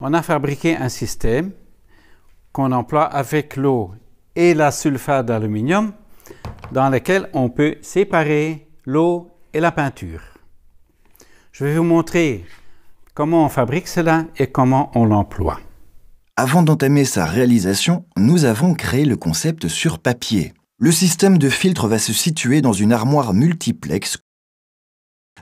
On a fabriqué un système qu'on emploie avec l'eau et la sulfate d'aluminium dans lequel on peut séparer l'eau et la peinture. Je vais vous montrer comment on fabrique cela et comment on l'emploie. Avant d'entamer sa réalisation, nous avons créé le concept sur papier. Le système de filtre va se situer dans une armoire multiplex.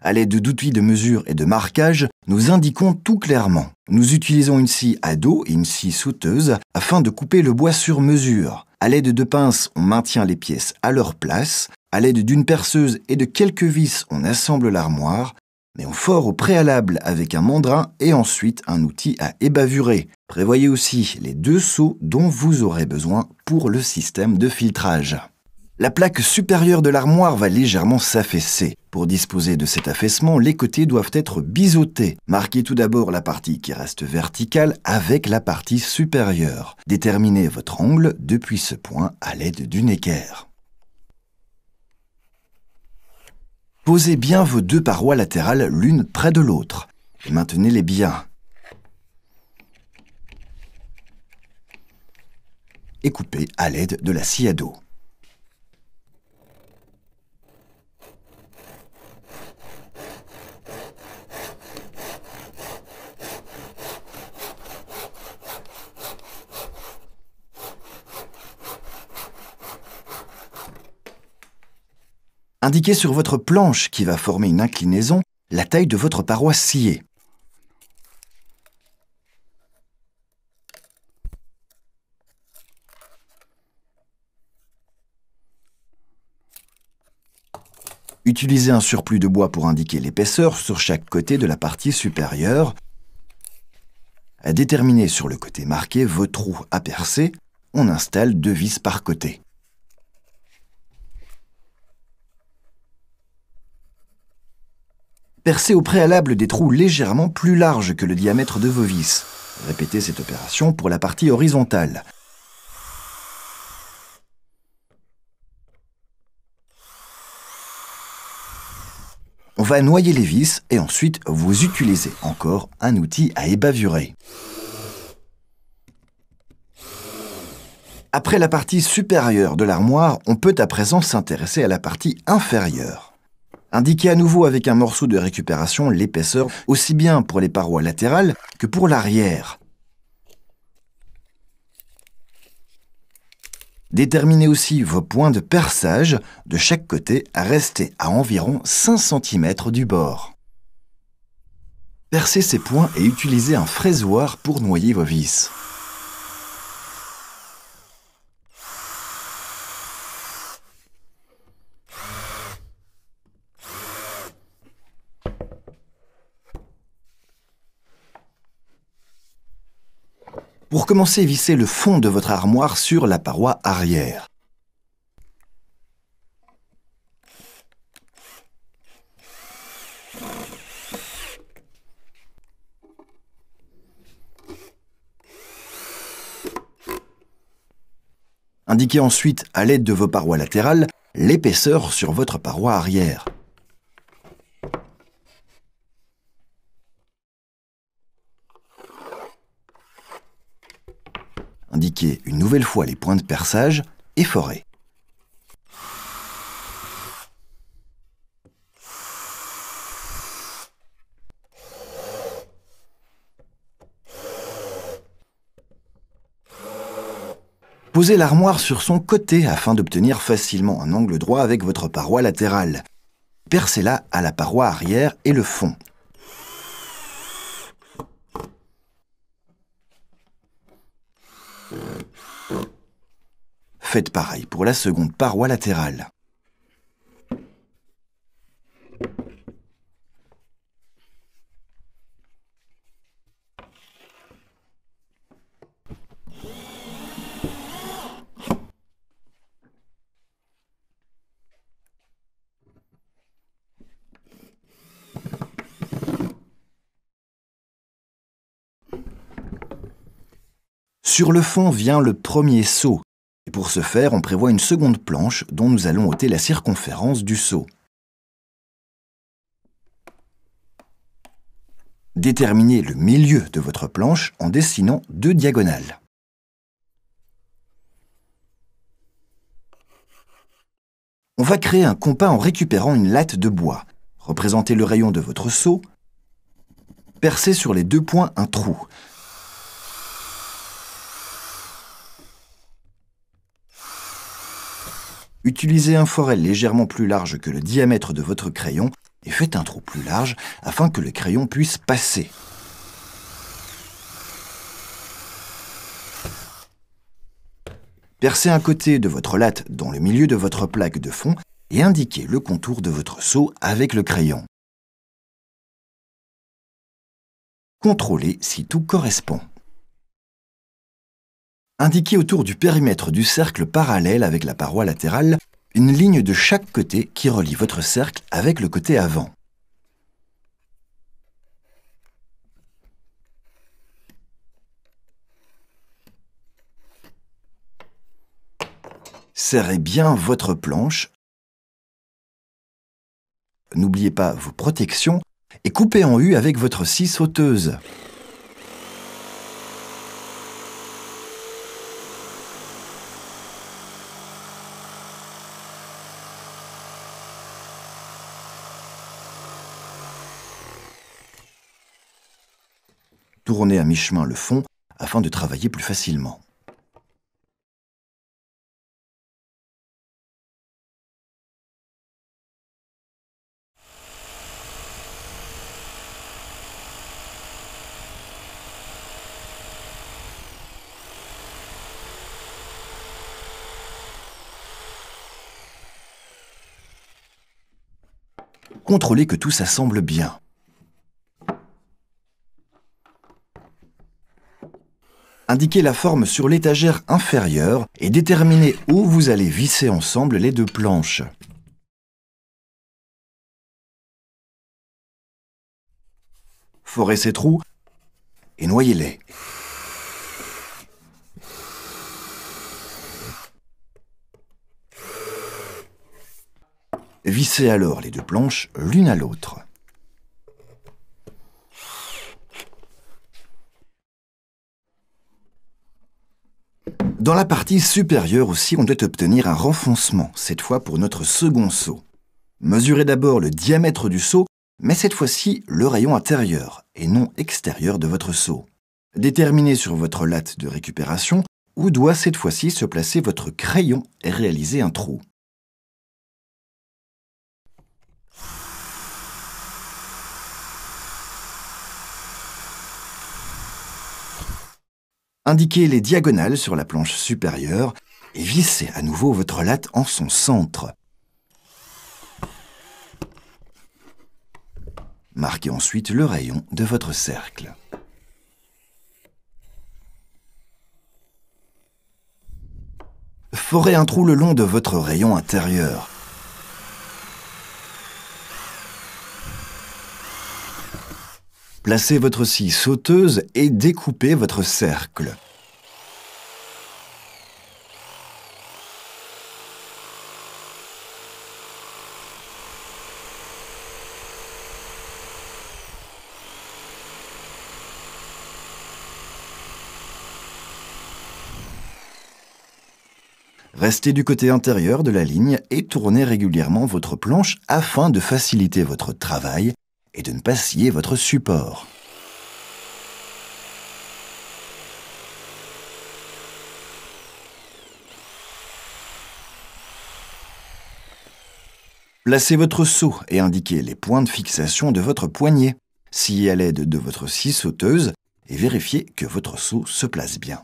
À l'aide d'outils de mesure et de marquage, nous indiquons tout clairement. Nous utilisons une scie à dos et une scie sauteuse afin de couper le bois sur mesure. À l'aide de pinces, on maintient les pièces à leur place. À l'aide d'une perceuse et de quelques vis, on assemble l'armoire. Mais on fore au préalable avec un mandrin et ensuite un outil à ébavurer. Prévoyez aussi les 2 seaux dont vous aurez besoin pour le système de filtrage. La plaque supérieure de l'armoire va légèrement s'affaisser. Pour disposer de cet affaissement, les côtés doivent être biseautés. Marquez tout d'abord la partie qui reste verticale avec la partie supérieure. Déterminez votre angle depuis ce point à l'aide d'une équerre. Posez bien vos 2 parois latérales l'une près de l'autre et maintenez-les bien. Et coupez à l'aide de la scie à dos. Indiquez sur votre planche qui va former une inclinaison la taille de votre paroi sciée. Utilisez un surplus de bois pour indiquer l'épaisseur sur chaque côté de la partie supérieure. Déterminez sur le côté marqué vos trous à percer. On installe 2 vis par côté. Percez au préalable des trous légèrement plus larges que le diamètre de vos vis. Répétez cette opération pour la partie horizontale. On va noyer les vis et ensuite vous utilisez encore un outil à ébavurer. Après la partie supérieure de l'armoire, on peut à présent s'intéresser à la partie inférieure. Indiquez à nouveau avec un morceau de récupération l'épaisseur aussi bien pour les parois latérales que pour l'arrière. Déterminez aussi vos points de perçage de chaque côté à rester à environ 5 cm du bord. Percez ces points et utilisez un fraisoir pour noyer vos vis. Pour commencer, vissez le fond de votre armoire sur la paroi arrière. Indiquez ensuite, à l'aide de vos parois latérales, l'épaisseur sur votre paroi arrière. Indiquez une nouvelle fois les points de perçage et forez. Posez l'armoire sur son côté afin d'obtenir facilement un angle droit avec votre paroi latérale. Percez-la à la paroi arrière et le fond. Faites pareil pour la seconde paroi latérale. Sur le fond vient le premier seau. Et pour ce faire, on prévoit une seconde planche dont nous allons ôter la circonférence du seau. Déterminez le milieu de votre planche en dessinant 2 diagonales. On va créer un compas en récupérant une latte de bois. Représentez le rayon de votre seau. Percez sur les 2 points un trou. Utilisez un forel légèrement plus large que le diamètre de votre crayon et faites un trou plus large afin que le crayon puisse passer. Percez un côté de votre latte dans le milieu de votre plaque de fond et indiquez le contour de votre seau avec le crayon. Contrôlez si tout correspond. Indiquez autour du périmètre du cercle parallèle avec la paroi latérale une ligne de chaque côté qui relie votre cercle avec le côté avant. Serrez bien votre planche. N'oubliez pas vos protections et coupez en U avec votre scie sauteuse. Tournez à mi-chemin le fond afin de travailler plus facilement. Contrôlez que tout s'assemble bien. Indiquez la forme sur l'étagère inférieure et déterminez où vous allez visser ensemble les 2 planches. Forez ces trous et noyez-les. Vissez alors les 2 planches l'une à l'autre. Dans la partie supérieure aussi, on doit obtenir un renfoncement, cette fois pour notre second seau. Mesurez d'abord le diamètre du seau, mais cette fois-ci le rayon intérieur et non extérieur de votre seau. Déterminez sur votre latte de récupération où doit cette fois-ci se placer votre crayon et réaliser un trou. Indiquez les diagonales sur la planche supérieure et vissez à nouveau votre latte en son centre. Marquez ensuite le rayon de votre cercle. Forez un trou le long de votre rayon intérieur. Placez votre scie sauteuse et découpez votre cercle. Restez du côté intérieur de la ligne et tournez régulièrement votre planche afin de faciliter votre travail et de ne pas scier votre support. Placez votre seau et indiquez les points de fixation de votre poignée, sciez à l'aide de votre scie sauteuse et vérifiez que votre seau se place bien.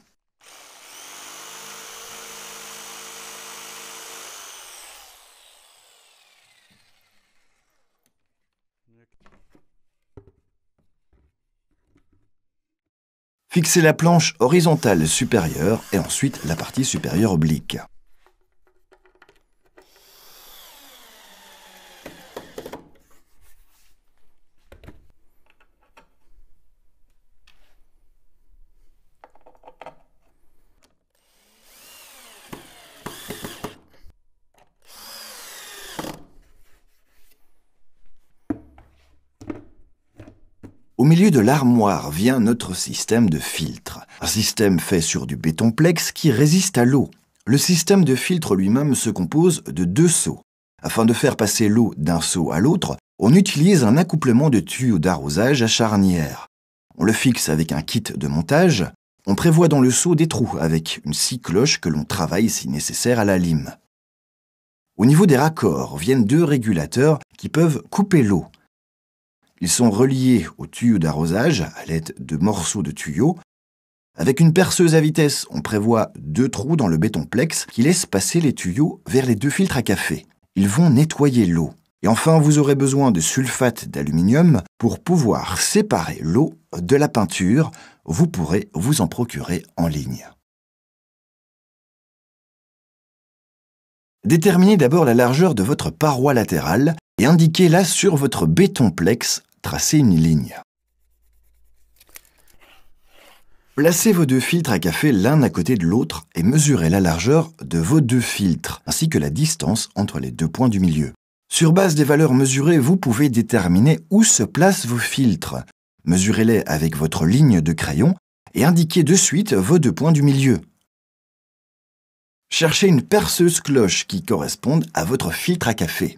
Fixez la planche horizontale supérieure et ensuite la partie supérieure oblique. Au milieu de l'armoire vient notre système de filtre. Un système fait sur du bétonplex qui résiste à l'eau. Le système de filtre lui-même se compose de 2 seaux. Afin de faire passer l'eau d'un seau à l'autre, on utilise un accouplement de tuyaux d'arrosage à charnière. On le fixe avec un kit de montage. On prévoit dans le seau des trous avec une scie cloche que l'on travaille si nécessaire à la lime. Au niveau des raccords viennent 2 régulateurs qui peuvent couper l'eau. Ils sont reliés au tuyau d'arrosage à l'aide de morceaux de tuyaux. Avec une perceuse à vitesse, on prévoit 2 trous dans le bétonplex qui laissent passer les tuyaux vers les 2 filtres à café. Ils vont nettoyer l'eau. Et enfin, vous aurez besoin de sulfate d'aluminium pour pouvoir séparer l'eau de la peinture. Vous pourrez vous en procurer en ligne. Déterminez d'abord la largeur de votre paroi latérale et indiquez-la sur votre bétonplex. Tracez une ligne. Placez vos 2 filtres à café l'un à côté de l'autre et mesurez la largeur de vos 2 filtres, ainsi que la distance entre les 2 points du milieu. Sur base des valeurs mesurées, vous pouvez déterminer où se placent vos filtres. Mesurez-les avec votre ligne de crayon et indiquez de suite vos 2 points du milieu. Cherchez une perceuse cloche qui corresponde à votre filtre à café.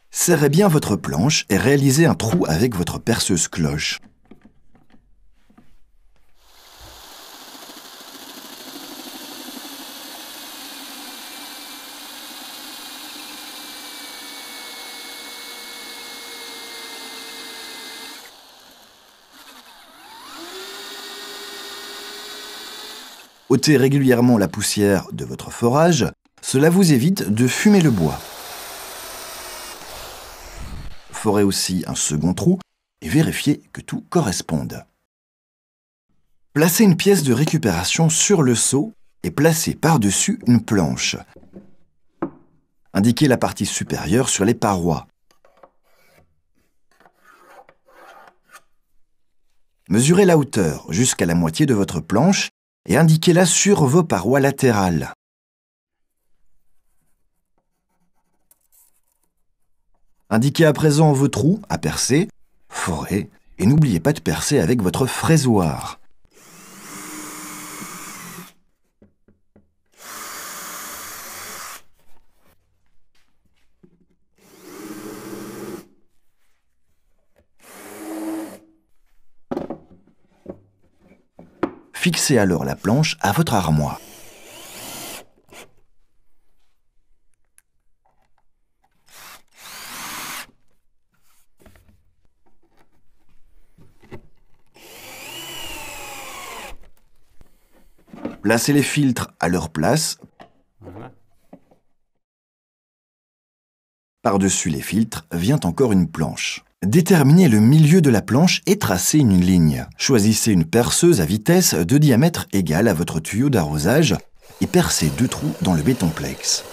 Serrez bien votre planche et réalisez un trou avec votre perceuse cloche. Ôtez régulièrement la poussière de votre forage, cela vous évite de fumer le bois. Forez aussi un second trou et vérifiez que tout corresponde. Placez une pièce de récupération sur le seau et placez par-dessus une planche. Indiquez la partie supérieure sur les parois. Mesurez la hauteur jusqu'à la moitié de votre planche et indiquez-la sur vos parois latérales. Indiquez à présent vos trous à percer, forez et n'oubliez pas de percer avec votre frésoir. Fixez alors la planche à votre armoire. Placez les filtres à leur place. Voilà. Par-dessus les filtres vient encore une planche. Déterminez le milieu de la planche et tracez une ligne. Choisissez une perceuse à vitesse de diamètre égal à votre tuyau d'arrosage et percez 2 trous dans le bétonplex.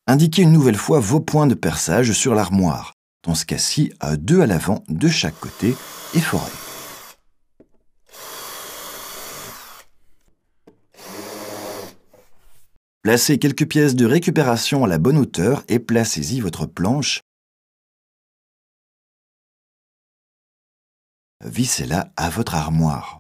Indiquez une nouvelle fois vos points de perçage sur l'armoire. Dans ce cas-ci, 2 à l'avant de chaque côté et forez. Placez quelques pièces de récupération à la bonne hauteur et placez-y votre planche. Vissez-la à votre armoire.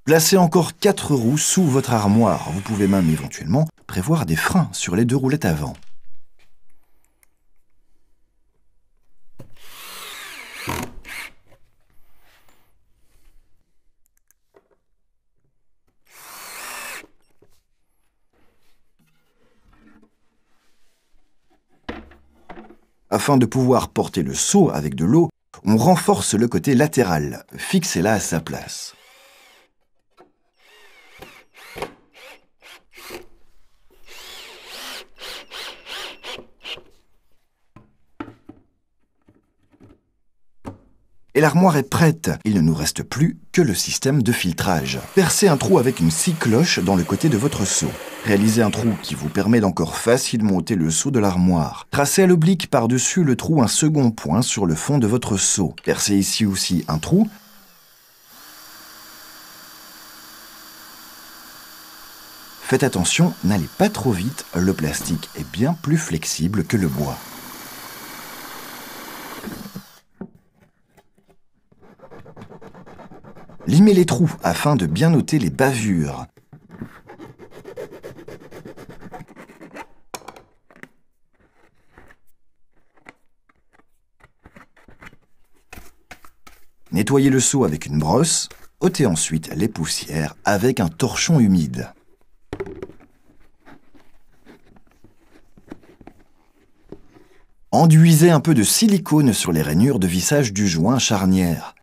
Placez encore 4 roues sous votre armoire. Vous pouvez même éventuellement prévoir des freins sur les 2 roulettes avant. Afin de pouvoir porter le seau avec de l'eau, on renforce le côté latéral. Fixez-la à sa place. Et l'armoire est prête. Il ne nous reste plus que le système de filtrage. Percez un trou avec une scie cloche dans le côté de votre seau. Réalisez un trou qui vous permet d'encore facilement ôter le seau de l'armoire. Tracez à l'oblique par-dessus le trou un second point sur le fond de votre seau. Percez ici aussi un trou. Faites attention, n'allez pas trop vite, le plastique est bien plus flexible que le bois. Limez les trous afin de bien noter les bavures. Nettoyez le seau avec une brosse, ôtez ensuite les poussières avec un torchon humide. Enduisez un peu de silicone sur les rainures de vissage du joint charnière.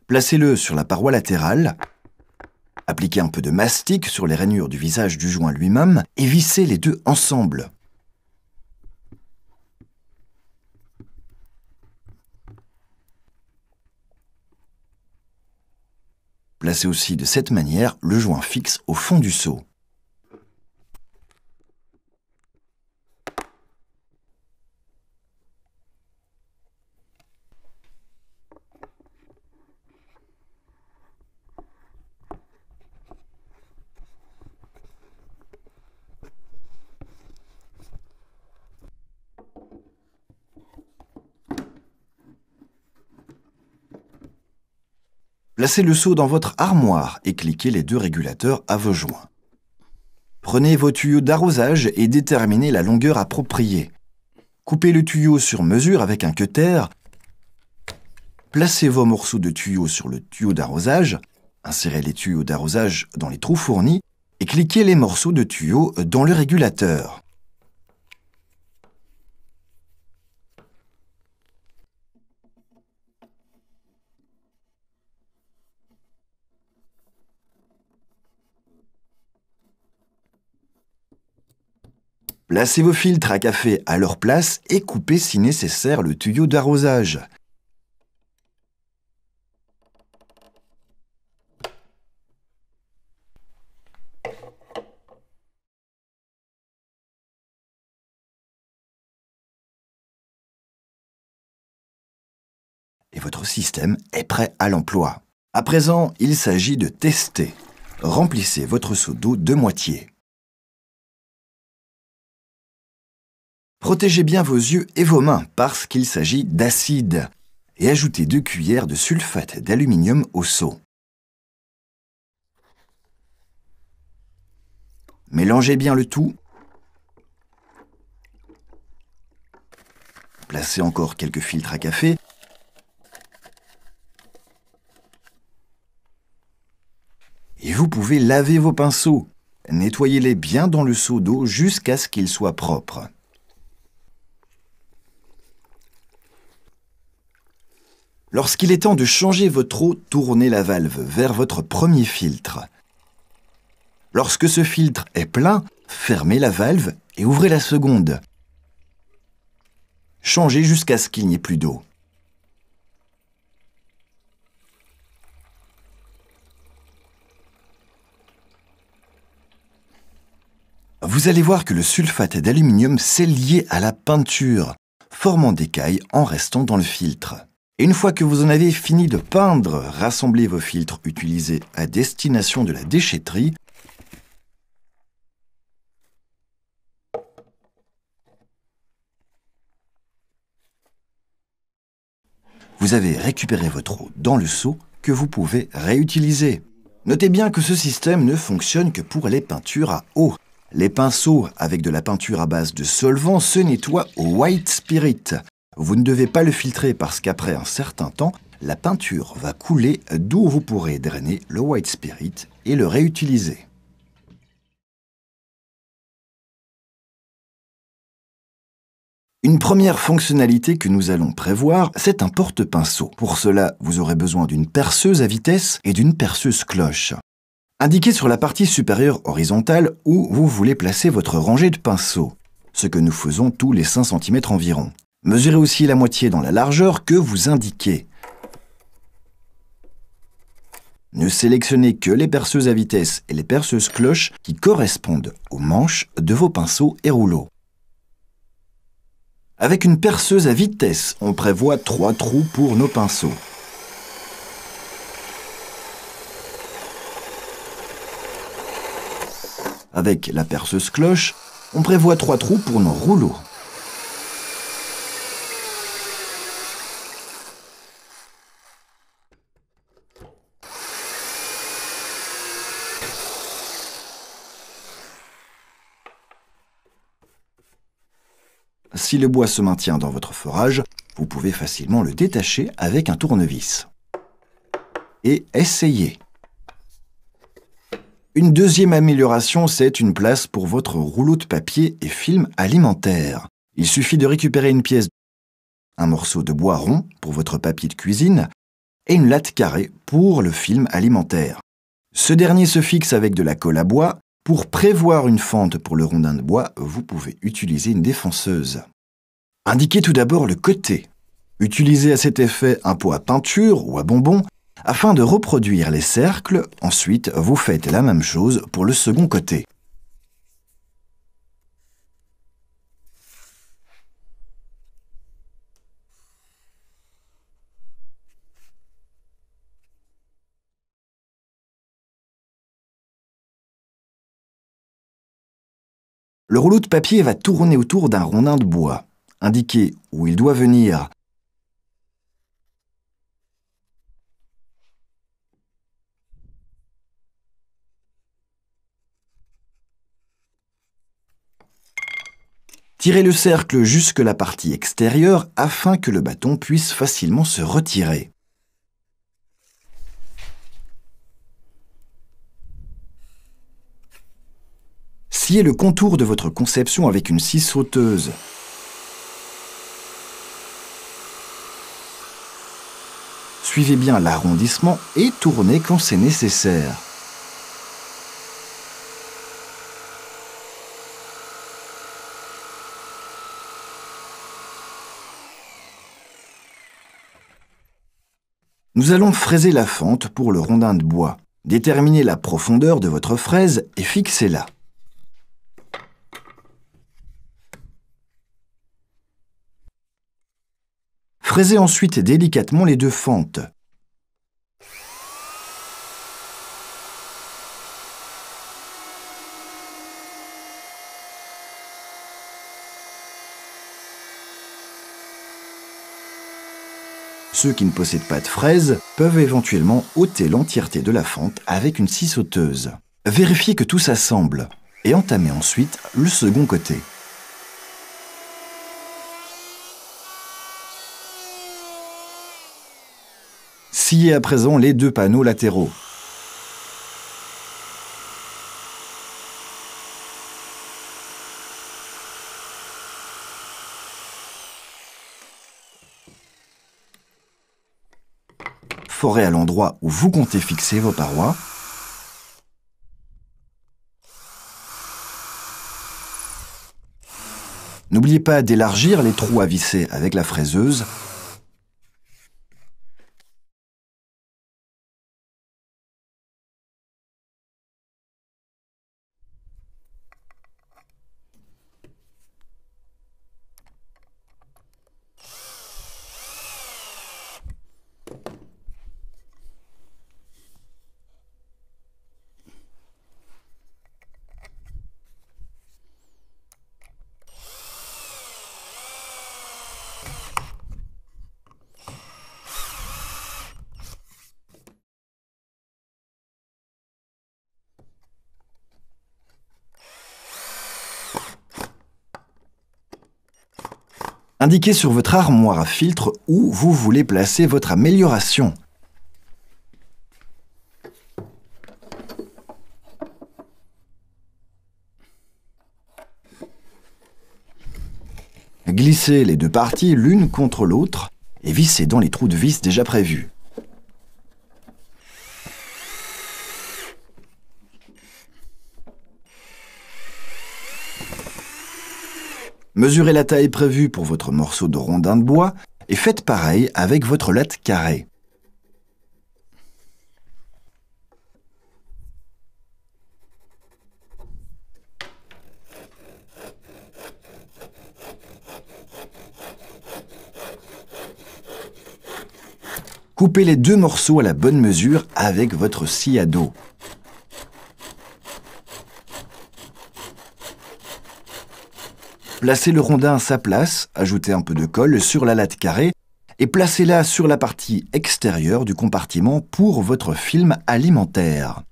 Placez-le sur la paroi latérale. Appliquez un peu de mastic sur les rainures du visage du joint lui-même et vissez les deux ensemble. Placez aussi de cette manière le joint fixe au fond du seau. Placez le seau dans votre armoire et cliquez les deux régulateurs à vos joints. Prenez vos tuyaux d'arrosage et déterminez la longueur appropriée. Coupez le tuyau sur mesure avec un cutter. Placez vos morceaux de tuyaux sur le tuyau d'arrosage. Insérez les tuyaux d'arrosage dans les trous fournis et cliquez les morceaux de tuyaux dans le régulateur. Placez vos filtres à café à leur place et coupez si nécessaire le tuyau d'arrosage. Et votre système est prêt à l'emploi. À présent, il s'agit de tester. Remplissez votre seau d'eau de moitié. Protégez bien vos yeux et vos mains parce qu'il s'agit d'acide et ajoutez 2 cuillères de sulfate d'aluminium au seau. Mélangez bien le tout. Placez encore quelques filtres à café. Et vous pouvez laver vos pinceaux. Nettoyez-les bien dans le seau d'eau jusqu'à ce qu'ils soient propres. Lorsqu'il est temps de changer votre eau, tournez la valve vers votre premier filtre. Lorsque ce filtre est plein, fermez la valve et ouvrez la seconde. Changez jusqu'à ce qu'il n'y ait plus d'eau. Vous allez voir que le sulfate d'aluminium s'est lié à la peinture, formant des cailles en restant dans le filtre. Et une fois que vous en avez fini de peindre, rassemblez vos filtres utilisés à destination de la déchetterie. Vous avez récupéré votre eau dans le seau que vous pouvez réutiliser. Notez bien que ce système ne fonctionne que pour les peintures à eau. Les pinceaux avec de la peinture à base de solvant se nettoient au White Spirit. Vous ne devez pas le filtrer parce qu'après un certain temps, la peinture va couler, d'où vous pourrez drainer le White Spirit et le réutiliser. Une première fonctionnalité que nous allons prévoir, c'est un porte-pinceau. Pour cela, vous aurez besoin d'une perceuse à vitesse et d'une perceuse cloche. Indiquez sur la partie supérieure horizontale où vous voulez placer votre rangée de pinceaux, ce que nous faisons tous les 5 cm environ. Mesurez aussi la moitié dans la largeur que vous indiquez. Ne sélectionnez que les perceuses à vitesse et les perceuses cloches qui correspondent aux manches de vos pinceaux et rouleaux. Avec une perceuse à vitesse, on prévoit 3 trous pour nos pinceaux. Avec la perceuse cloche, on prévoit 3 trous pour nos rouleaux. Si le bois se maintient dans votre forage, vous pouvez facilement le détacher avec un tournevis. Et essayez. Une deuxième amélioration, c'est une place pour votre rouleau de papier et film alimentaire. Il suffit de récupérer une pièce, un morceau de bois rond pour votre papier de cuisine et une latte carrée pour le film alimentaire. Ce dernier se fixe avec de la colle à bois. Pour prévoir une fente pour le rondin de bois, vous pouvez utiliser une défonceuse. Indiquez tout d'abord le côté. Utilisez à cet effet un pot à peinture ou à bonbons afin de reproduire les cercles. Ensuite, vous faites la même chose pour le second côté. Le rouleau de papier va tourner autour d'un rondin de bois. Indiquez où il doit venir. Tirez le cercle jusque la partie extérieure afin que le bâton puisse facilement se retirer. Sciez le contour de votre conception avec une scie sauteuse. Suivez bien l'arrondissement et tournez quand c'est nécessaire. Nous allons fraiser la fente pour le rondin de bois. Déterminez la profondeur de votre fraise et fixez-la. Fraisez ensuite délicatement les deux fentes. Ceux qui ne possèdent pas de fraise peuvent éventuellement ôter l'entièreté de la fente avec une scie sauteuse. Vérifiez que tout s'assemble et entamez ensuite le second côté. Sciez à présent les deux panneaux latéraux. Forez à l'endroit où vous comptez fixer vos parois. N'oubliez pas d'élargir les trous à visser avec la fraiseuse. Indiquez sur votre armoire à filtre où vous voulez placer votre amélioration. Glissez les deux parties l'une contre l'autre et vissez dans les trous de vis déjà prévus. Mesurez la taille prévue pour votre morceau de rondin de bois et faites pareil avec votre latte carrée. Coupez les deux morceaux à la bonne mesure avec votre scie à dos. Placez le rondin à sa place, ajoutez un peu de colle sur la latte carrée et placez-la sur la partie extérieure du compartiment pour votre film alimentaire.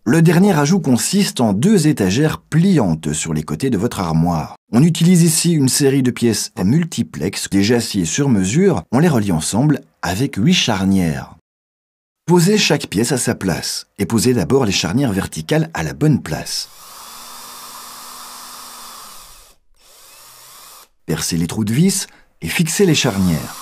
Le dernier ajout consiste en deux étagères pliantes sur les côtés de votre armoire. On utilise ici une série de pièces multiplex déjà sciées sur mesure. On les relie ensemble avec 8 charnières. Posez chaque pièce à sa place et posez d'abord les charnières verticales à la bonne place. Percez les trous de vis et fixez les charnières.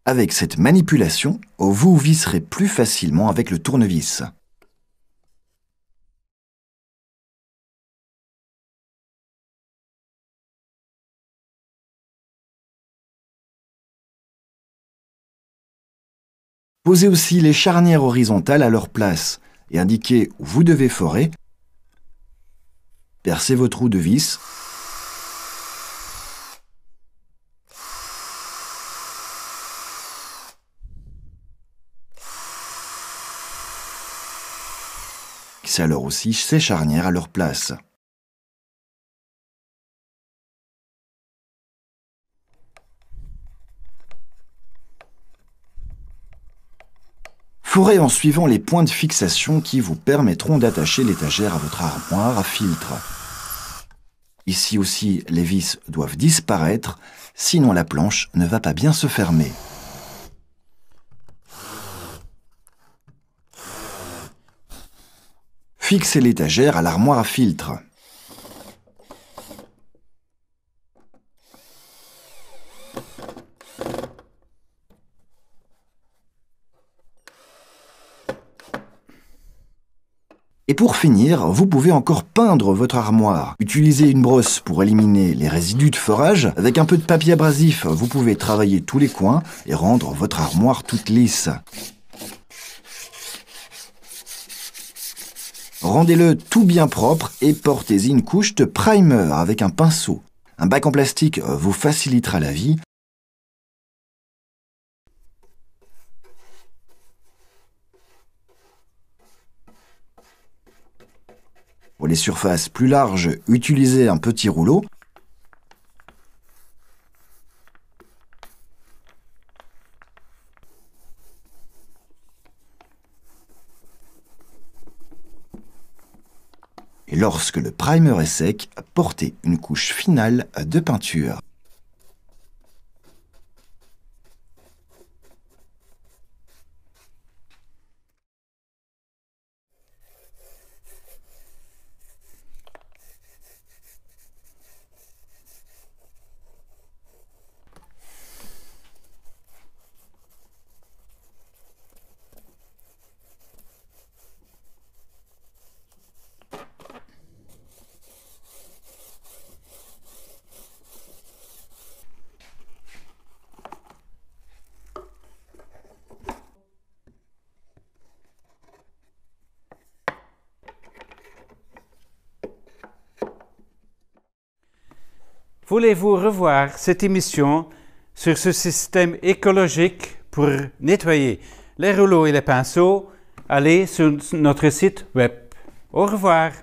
Avec cette manipulation, vous visserez plus facilement avec le tournevis. Posez aussi les charnières horizontales à leur place et indiquez où vous devez forer. Percez vos trous de vis. Fixez alors aussi ces charnières à leur place. Forez en suivant les points de fixation qui vous permettront d'attacher l'étagère à votre armoire à filtre. Ici aussi, les vis doivent disparaître, sinon la planche ne va pas bien se fermer. Fixez l'étagère à l'armoire à filtre. Et pour finir, vous pouvez encore peindre votre armoire. Utilisez une brosse pour éliminer les résidus de forage. Avec un peu de papier abrasif, vous pouvez travailler tous les coins et rendre votre armoire toute lisse. Rendez-le tout bien propre et portez-y une couche de primer avec un pinceau. Un bac en plastique vous facilitera la vie. Pour les surfaces plus larges, utilisez un petit rouleau. Et lorsque le primer est sec, portez une couche finale de peinture. Voulez-vous revoir cette émission sur ce système écologique pour nettoyer les rouleaux et les pinceaux? Allez sur notre site web. Au revoir.